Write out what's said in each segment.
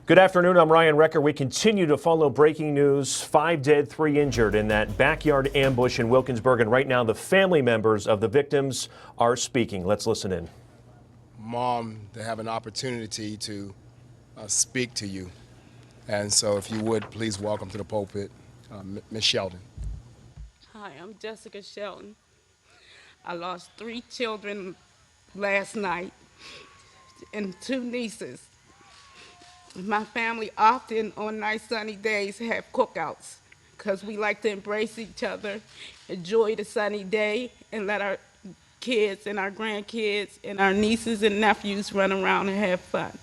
Good afternoon, I'm Ryan Recker. We continue to follow breaking news. 5 dead, 3 injured in that backyard ambush in Wilkinsburg. And right now, the family members of the victims are speaking. Let's listen in. Mom, to have an opportunity to speak to you. And so if you would, please welcome to the pulpit, Ms. Sheldon. Hi, I'm Jessica Shelton. I lost 3 children last night and 2 nieces. My family often on nice sunny days have cookouts because we like to embrace each other, enjoy the sunny day, and let our kids and our grandkids and our nieces and nephews run around and have fun.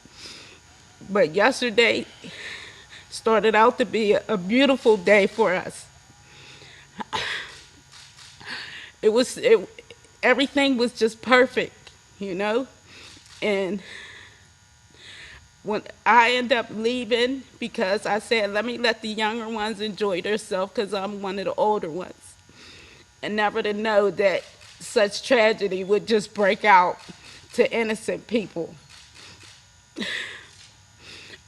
But yesterday started out to be a beautiful day for us. Everything was just perfect, you know? And when I ended up leaving because I said, let me let the younger ones enjoy themselves because I'm one of the older ones. And never to know that such tragedy would just break out to innocent people.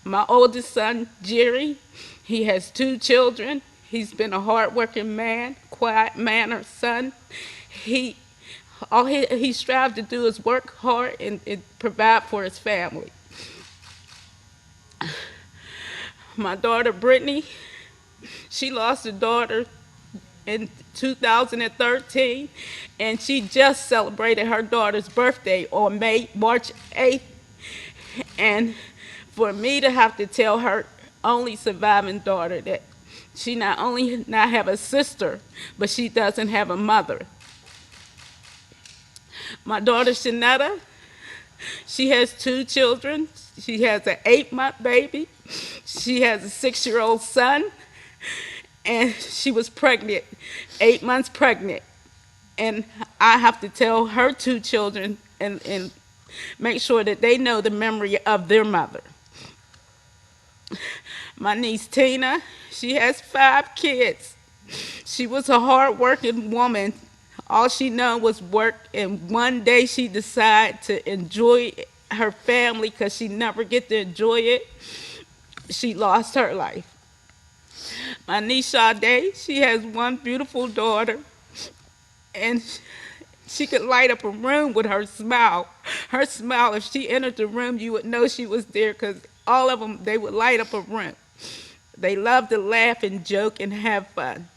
My oldest son, Jerry, he has 2 children. He's been a hardworking man, quiet-mannered son. All he strives to do is work hard and provide for his family. My daughter, Brittany, she lost a daughter in 2013, and she just celebrated her daughter's birthday on March 8th. And for me to have to tell her only surviving daughter that she not only not have a sister, but she doesn't have a mother. My daughter, Shanetta, she has 2 children. She has an 8-month baby. She has a 6-year-old son. And she was pregnant, 8 months pregnant. And I have to tell her 2 children and make sure that they know the memory of their mother. My niece Tina, she has 5 kids. She was a hard-working woman. All she knew was work, and one day she decided to enjoy her family because she never get to enjoy it. She lost her life. My niece Sade, she has 1 beautiful daughter, and she could light up a room with her smile. Her smile, if she entered the room, you would know she was there because all of them, they would light up a room. They love to laugh and joke and have fun.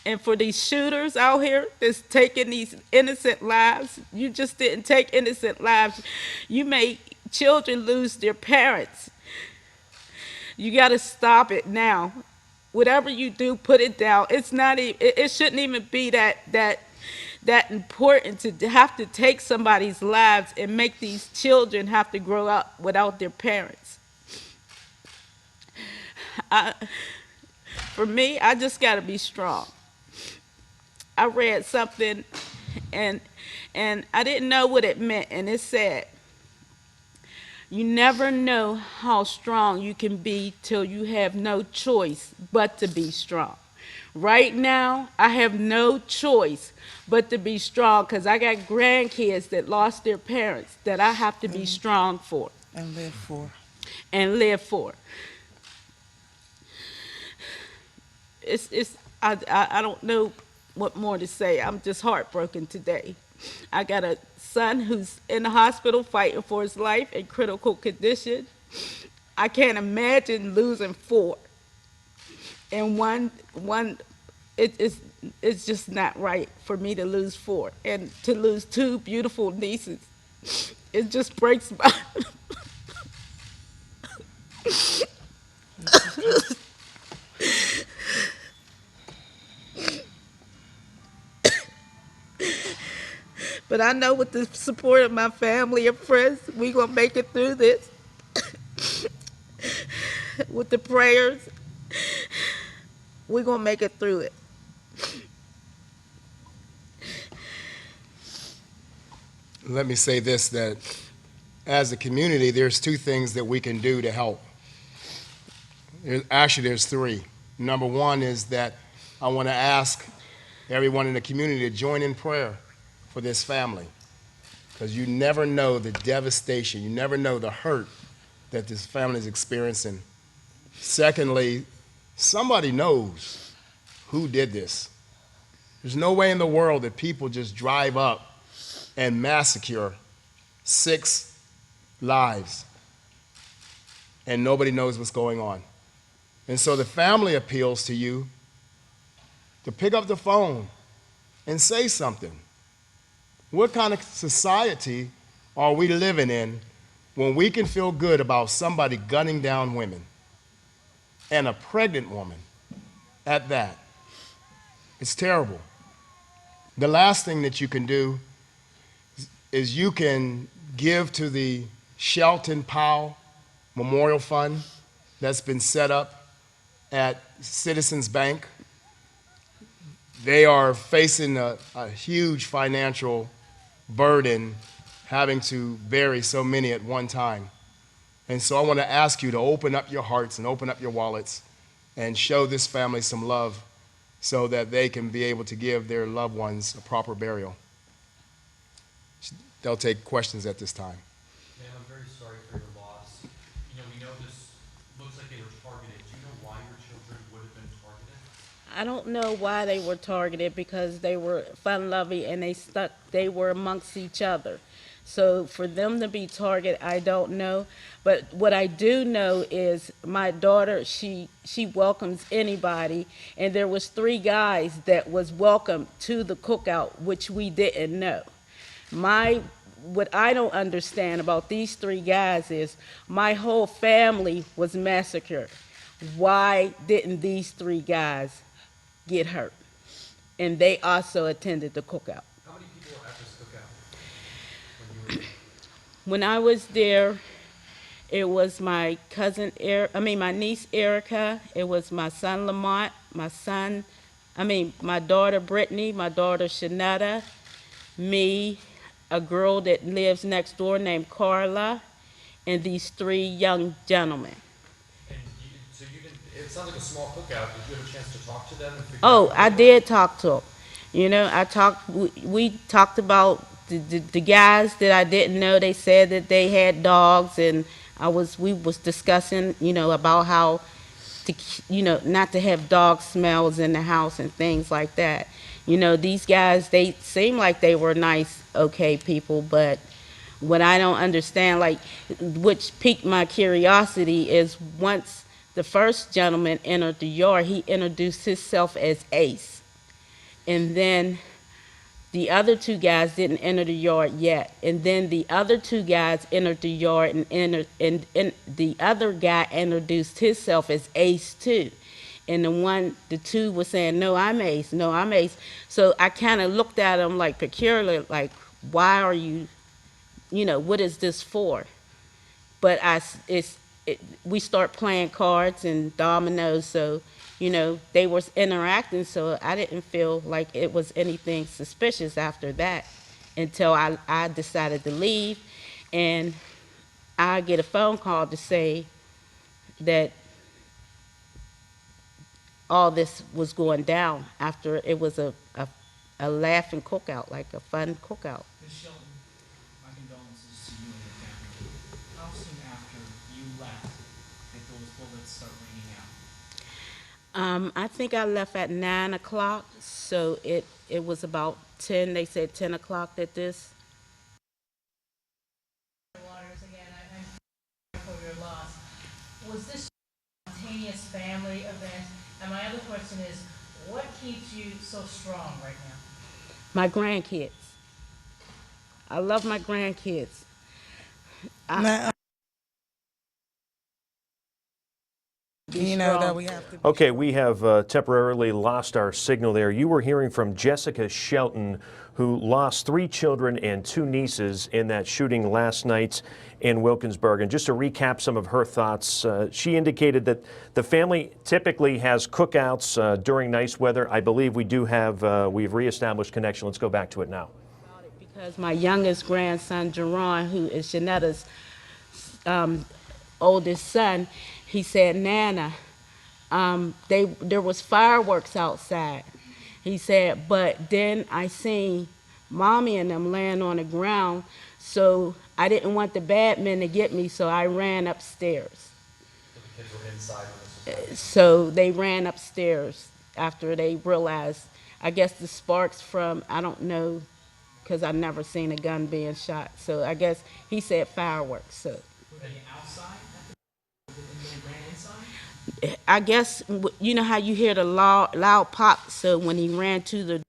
And for these shooters out here that's taking these innocent lives, you just didn't take innocent lives. You made children lose their parents. You got to stop it now. Whatever you do, put it down. It's not even, it shouldn't even be that important to have to take somebody's lives and make these children have to grow up without their parents. For me, I just got to be strong. I read something and I didn't know what it meant, and it said, you never know how strong you can be till you have no choice but to be strong. Right now, I have no choice but to be strong because I got grandkids that lost their parents that I have to be strong for. And live for. And live for. I don't know what more to say. I'm just heartbroken today. I got a son who's in the hospital fighting for his life in critical condition. I can't imagine losing 4. And it's just not right for me to lose 4. And to lose 2 beautiful nieces, it just breaks my But I know with the support of my family and friends, we're going to make it through this. With the prayers, we're going to make it through it. Let me say this, that as a community, there's 2 things that we can do to help. There's 3. Number 1 is that I want to ask everyone in the community to join in prayer for this family, because you never know the devastation, you never know the hurt that this family is experiencing. Secondly, somebody knows who did this. There's no way in the world that people just drive up and massacre 6 lives and nobody knows what's going on. And so the family appeals to you to pick up the phone and say something. What kind of society are we living in when we can feel good about somebody gunning down women, and a pregnant woman at that? It's terrible. The last thing that you can do is you can give to the Shelton Powell Memorial Fund that's been set up at Citizens Bank. They are facing a huge financial burden having to bury so many at one time. And so I want to ask you to open up your hearts and open up your wallets and show this family some love so that they can be able to give their loved ones a proper burial. They'll take questions at this time. Ma'am, I'm very sorry for your loss. You know, we know this looks like they were targeted. Do you know why your children would have been targeted? I don't know why they were targeted, because they were fun-loving and they were amongst each other. So for them to be targeted, I don't know. But what I do know is my daughter, she welcomes anybody, and there was 3 guys that was welcomed to the cookout, which we didn't know. What I don't understand about these 3 guys is my whole family was massacred. Why didn't these 3 guys get hurt? And they also attended the cookout. How many people were at this cookout when you were there? When I was there, it was my my niece Erica. It was my son Lamont, my daughter Brittany, my daughter Shanetta, me, a girl that lives next door named Carla, and these 3 young gentlemen. And so you didn't, it sounds like a small cookout. Did you have a chance to talk to them and figure Oh, out I did talk to them. You know, we talked about the guys that I didn't know. They said that they had dogs, and we was discussing, you know, about how not to have dog smells in the house and things like that. You know, these guys, they seem like they were nice, okay people, but what I don't understand, like, which piqued my curiosity, is once the first gentleman entered the yard, he introduced himself as Ace. And then the other 2 guys didn't enter the yard yet. And then the other 2 guys entered the yard, and the other guy introduced himself as Ace too. And the 2 was saying, "No, I'm Ace. No, I'm Ace." So I kind of looked at him like peculiar, like, why are you, what is this for? But we start playing cards and dominoes, so they were interacting, so I didn't feel like it was anything suspicious after that until I decided to leave, and I get a phone call to say that all this was going down after it was a laughing cookout, like a fun cookout. Ms. Shelton, my condolences to you and your family. How soon after you left did those bullets start raining out? I think I left at 9 o'clock, so it was about 10. They said 10 o'clock that this. Waters again, I'm sorry for your loss. Was this a spontaneous family event? And my other question is, what keeps you so strong right now? My grandkids. I love my grandkids. You know that we have to. Okay, we have temporarily lost our signal there. You were hearing from Jessica Shelton, who lost 3 children and 2 nieces in that shooting last night in Wilkinsburg. And just to recap some of her thoughts, she indicated that the family typically has cookouts during nice weather. I believe we do have, we've reestablished connection. Let's go back to it now. Because my youngest grandson, Jerron, who is Janetta's oldest son, he said, "Nana, there was fireworks outside." He said, "But then I seen mommy and them laying on the ground. So I didn't want the bad men to get me, so I ran upstairs. So the kids were inside when this was happening. So they ran upstairs after they realized, I guess the sparks from, I don't know, because I never seen a gun being shot. So I guess he said fireworks. So Were they outside and they ran inside? I guess, you know how you hear the loud pop. So when he ran to the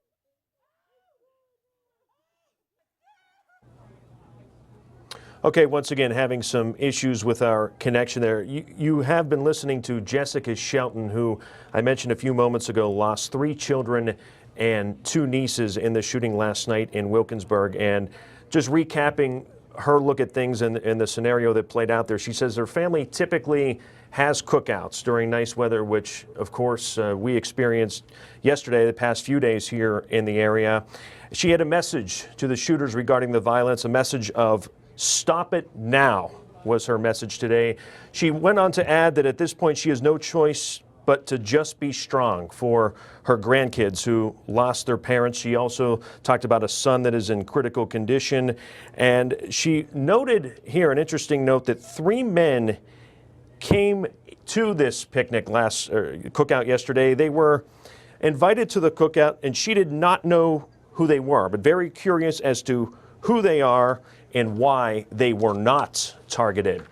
Okay, once again, having some issues with our connection there. You have been listening to Jessica Shelton, who I mentioned a few moments ago lost 3 children and 2 nieces in the shooting last night in Wilkinsburg. And just recapping her look at things and the scenario that played out there, she says her family typically has cookouts during nice weather, which, of course, we experienced yesterday, the past few days here in the area. She had a message to the shooters regarding the violence, a message of "Stop it now" was her message today. She went on to add that at this point she has no choice but to just be strong for her grandkids who lost their parents. She also talked about a son that is in critical condition. And she noted here an interesting note that 3 men came to this picnic cookout yesterday. They were invited to the cookout and she did not know who they were, but very curious as to who they are and why they were not targeted.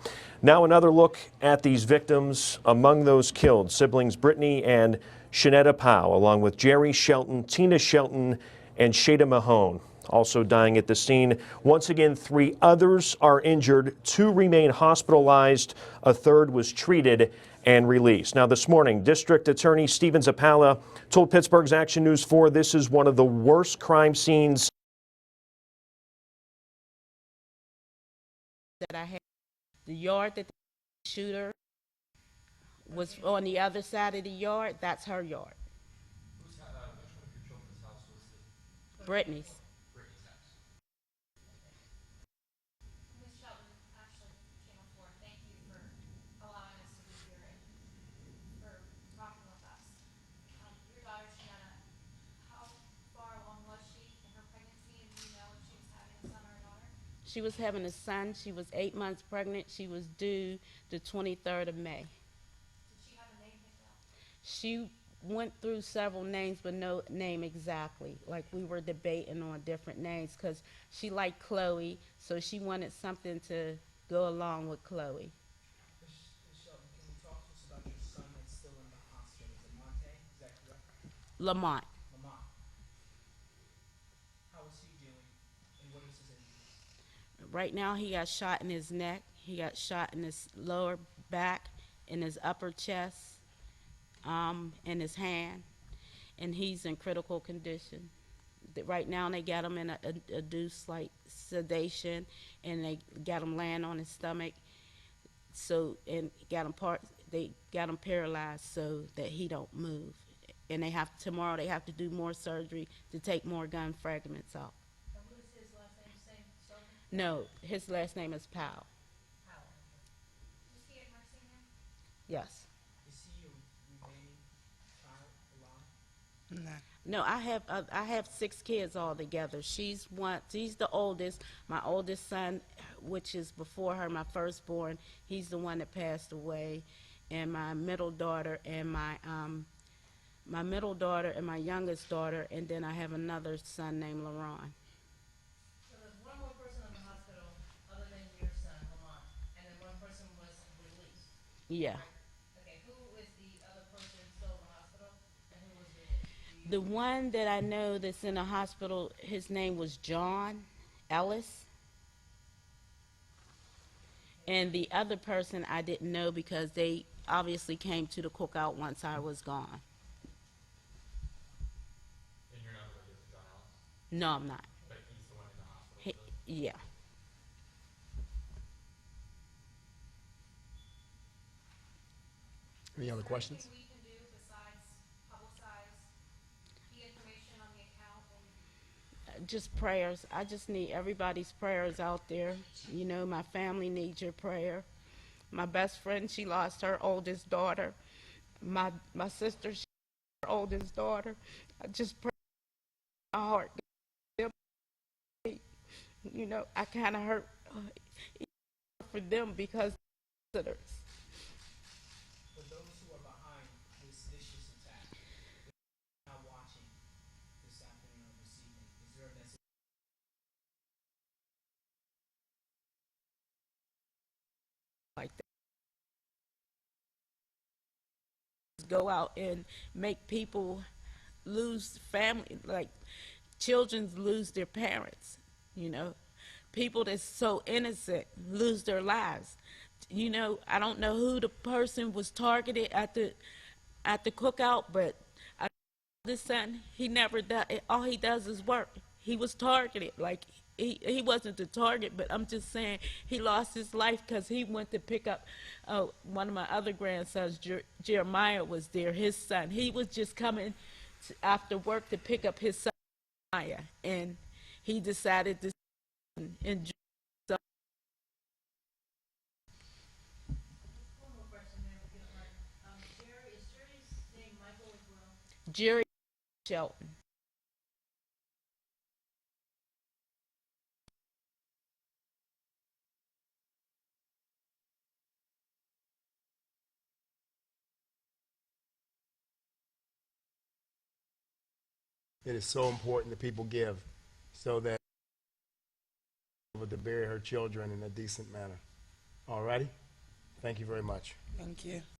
Now another look at these victims. Among those killed, siblings Brittany and Shanetta Powell, along with Jerry Shelton, Tina Shelton, and Shada Mahone, also dying at the scene. Once again, 3 others are injured. 2 remain hospitalized. A third was treated and released. Now this morning, District Attorney Steven Zappala told Pittsburgh's Action News 4 this is one of the worst crime scenes that I had. The yard that the shooter was on the other side of the yard, that's her yard. Which one of your children's house was it? Brittany's. Brittany's house. Ms. Shelton, Ashley, Channel 4, thank you for allowing us to be here and for talking with us. Your daughter, Shanna, how far along was she in her pregnancy, and do you know if she was having a son or a daughter? She was having a son. She was 8 months pregnant. She was due the 23rd of May. Did she have a name picked out? She went through several names, but no name exactly. Like we were debating on different names because she liked Chloe, so she wanted something to go along with Chloe. Ms. Shelton, can you talk to us about your son that's still in the hospital? Is it Monte? Is that correct? Lamont. Lamont. How is he doing, and what is his injury? Right now, he got shot in his neck. He got shot in his lower back, in his upper chest, in his hand, and he's in critical condition. Right now, they got him in a deuce like sedation, and they got him laying on his stomach. So and they got him paralyzed so that he don't move. And tomorrow they have to do more surgery to take more gun fragments out. And what is his last name? Same spelling? No, his last name is Powell. Howell. Was he at Mercy now? Yes. Is he your remaining child alive? No, I have 6 kids altogether. She's the oldest. My oldest son, which is before her, my firstborn, he's the one that passed away, and my middle daughter and my youngest daughter, and then I have another son named LaRon. So there's one more person in the hospital other than your son, Lamont, and then one person was released. Yeah. Okay, who is the other person still in the hospital, and who was released? The one that I know that's in the hospital, his name was John Ellis. And the other person I didn't know because they obviously came to the cookout once I was gone. And you're not related to John Ellis, No, I'm not. but he's the one in the hospital. Yeah. Any other questions? Anything we can do besides publicize the information on the account and Just prayers. I just need everybody's prayers out there. You know, my family needs your prayer. My best friend, she lost her oldest daughter. My sister, she lost her oldest daughter. I just pray my heart. you know, I kind of hurt for them because visitors. For those who are behind this vicious attack, now watching this afternoon or this evening, is there a message? Like that. Go out and make people lose family, like children lose their parents, you know. People that's so innocent lose their lives. You know, I don't know who the person was targeted at the cookout, but this son, he never does. All he does is work. He was targeted. Like he wasn't the target, but I'm just saying he lost his life because he went to pick up one of my other grandsons. Jeremiah was there. His son. He was just coming after work to pick up his son, Jeremiah, and he decided to enjoy. One more question, Mayor, if you don't mind. Jerry, is Jerry's name Michael as well? Jerry Shelton. It is so important that people give so that to bury her children in a decent manner. All righty? Thank you very much. Thank you.